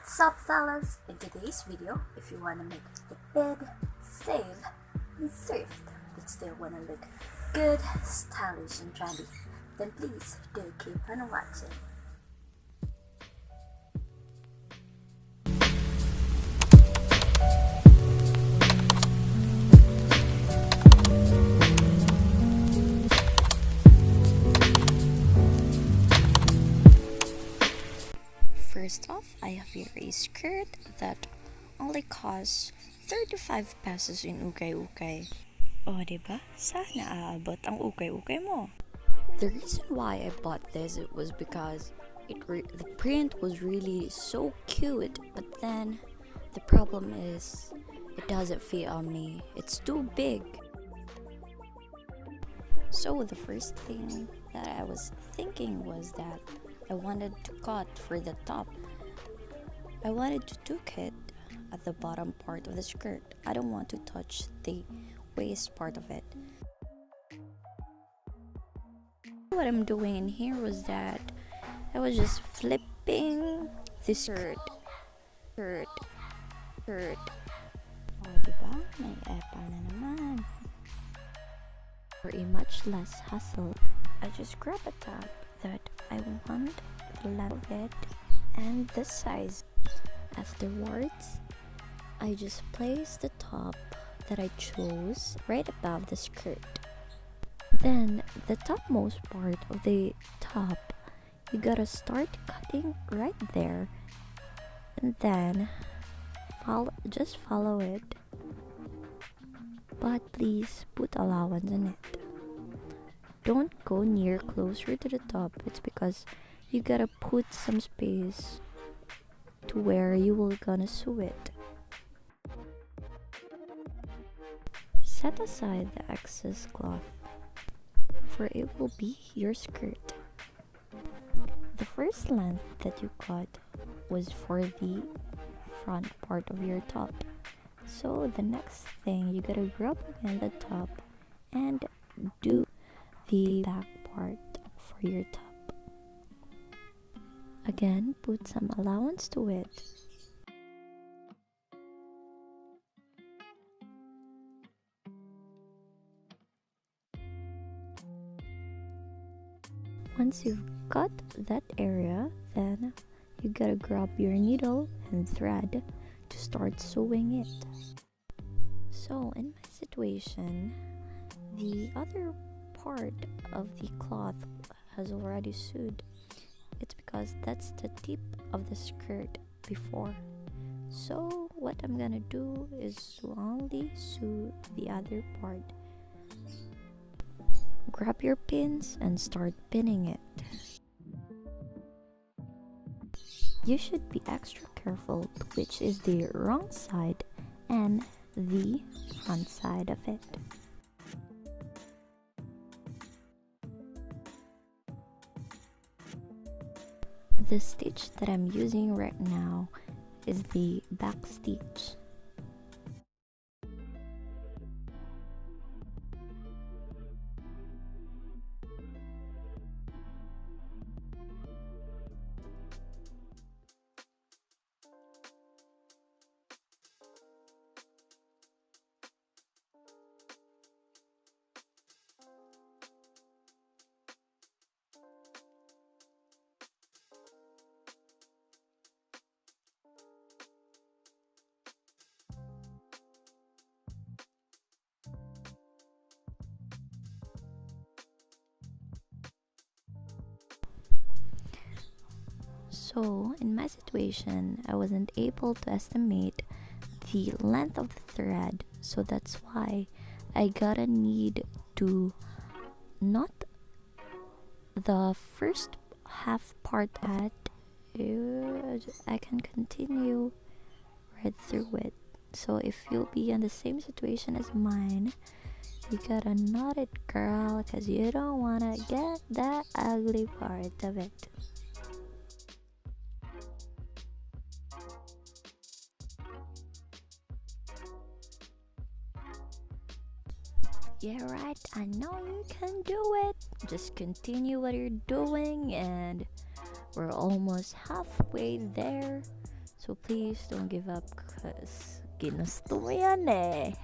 What's up, fellas? In today's video, if you want to make the big save and thrift but still want to look good, stylish, and trendy, then please do keep on watching. First off, I have here a skirt that only costs 35 pesos in ukay-ukay. O, diba? Sana aabot ang ukay-ukay mo. The reason why I bought this was because the print was really so cute, but then the problem is it doesn't fit on me. It's too big. So the first thing that I was thinking was that I wanted to cut for the top. I wanted to tuck it at the bottom part of the skirt. I don't want to touch the waist part of it. What I'm doing in here was that I was just flipping the skirt. Oh, diba? May epal na naman. For a much less hassle, I just grab a top that I want the length of it and the size. Afterwards, I just place the top that I chose right above the skirt. Then the topmost part of the top, you gotta start cutting right there, and then just follow it, but please put allowance in it. Don't go near closer to the top. It's because you gotta put some space to where you will gonna sew it. Set aside the excess cloth, for it will be your skirt. The first length that you cut was for the front part of your top. So the next thing, you gotta grab again the top and do the back part for your top. Again, put some allowance to it. Once you've cut that area, then you gotta grab your needle and thread to start sewing it. So in my situation, the other part of the cloth has already sewed. It's because that's the tip of the skirt before. So what I'm gonna do is only sew the other part. Grab your pins and start pinning it. You should be extra careful which is the wrong side and the front side of it. The stitch that I'm using right now is the back stitch. So in my situation, I wasn't able to estimate the length of the thread, so that's why I gotta need to knot the first half part that I can continue right through it. So if you'll be in the same situation as mine, you gotta knot it, girl, because you don't wanna get that ugly part of it. Yeah, right, I know you can do it. Just continue what you're doing, and we're almost halfway there. So please don't give up because ginusto mo yan eh.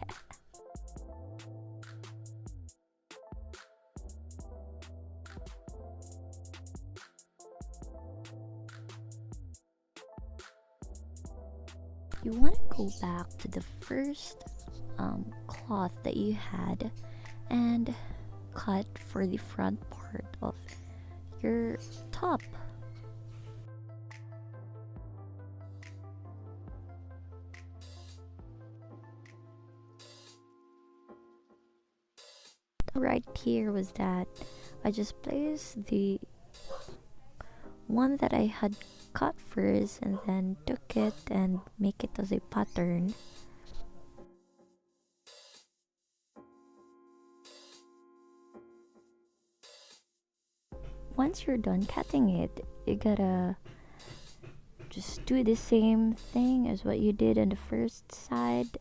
You want to go back to the first cloth that you had and cut for the front part of your top. Right here was that I just placed the one that I had cut first and then took it and make it as a pattern. Once you're done cutting it, you gotta just do the same thing as what you did on the first side,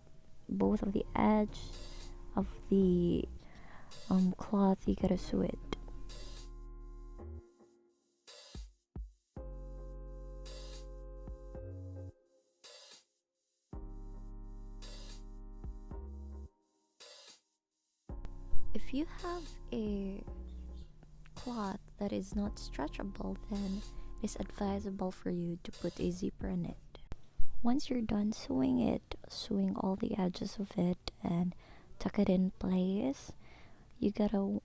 both of the edge of the cloth. You gotta sew it. If you have a cloth that is not stretchable, then it's advisable for you to put a zipper in it. Once you're done sewing it, sewing all the edges of it and tuck it in place, you gotta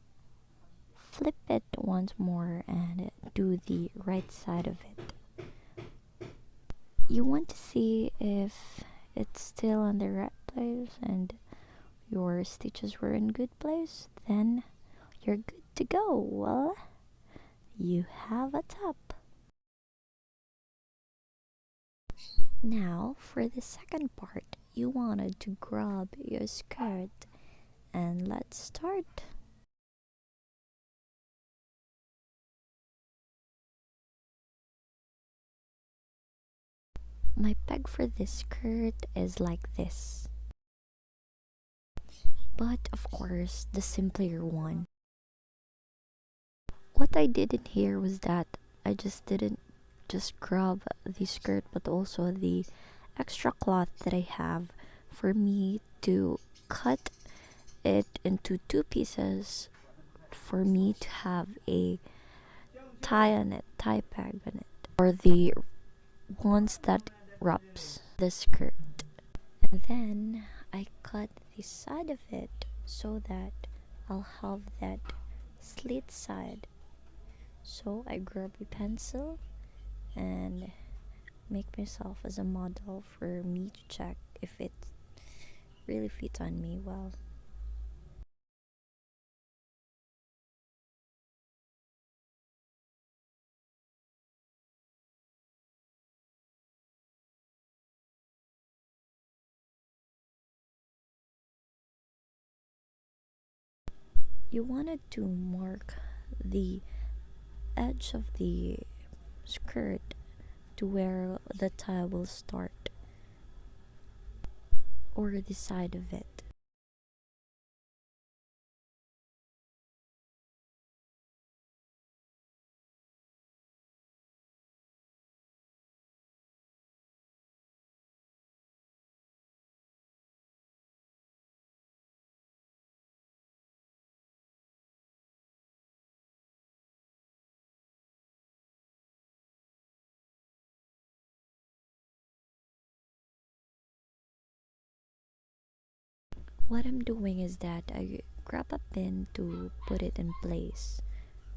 flip it once more and do the right side of it. You want to see if it's still on the right place and your stitches were in good place, then you're good to go. Well, you have a top. Now for the second part, you wanted to grab your skirt and let's start. My peg for this skirt is like this, but of course the simpler one. What I did in here was that I just didn't just grab the skirt but also the extra cloth that I have for me to cut it into two pieces for me to have a tie peg on it, or the ones that wraps the skirt. And then I cut the side of it so that I'll have that slit side. So I grab a pencil and make myself as a model for me to check if it really fits on me well. You wanted to mark the edge of the skirt to where the tie will start, or the side of it. What I'm doing is that I grab a pin to put it in place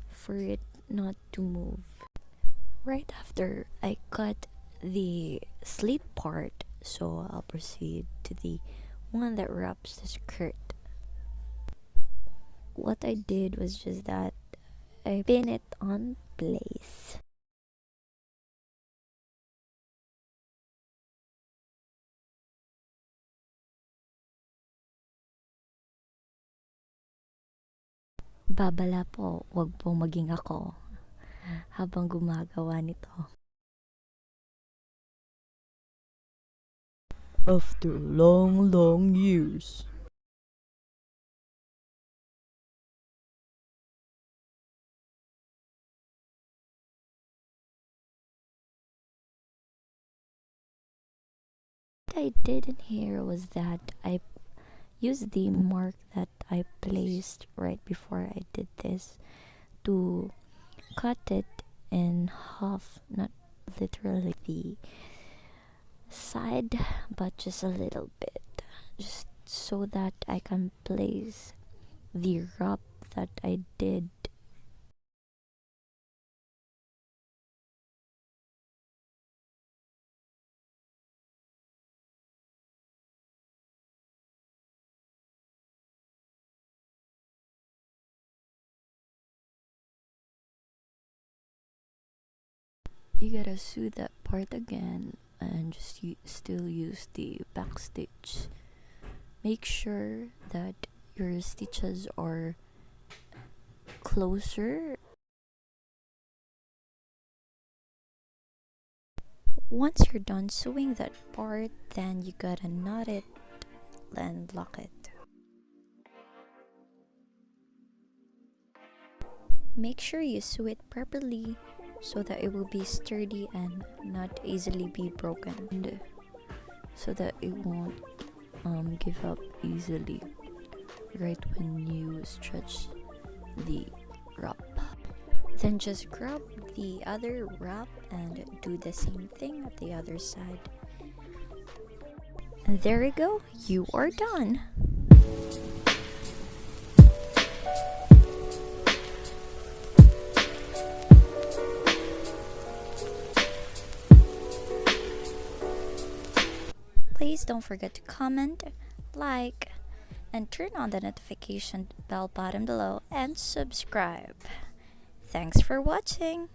for it not to move. Right after I cut the slit part, so I'll proceed to the one that wraps the skirt. What I did was just that I pin it on place. Babala po, wag po maging ako habang gumagawa nito. After long, long years. I did in here was that I used the mark that I placed right before I did this to cut it in half, not literally the side, but just a little bit, just so that I can place the wrap that I did. You gotta sew that part again and just still use the back stitch. Make sure that your stitches are closer. Once you're done sewing that part, then you gotta knot it and lock it. Make sure you sew it properly so that it will be sturdy and not easily be broken, and so that it won't give up easily right when you stretch the wrap. Then just grab the other wrap and do the same thing at the other side. And there we go, you are done. Please don't forget to comment, like, and turn on the notification bell button below and subscribe. Thanks for watching.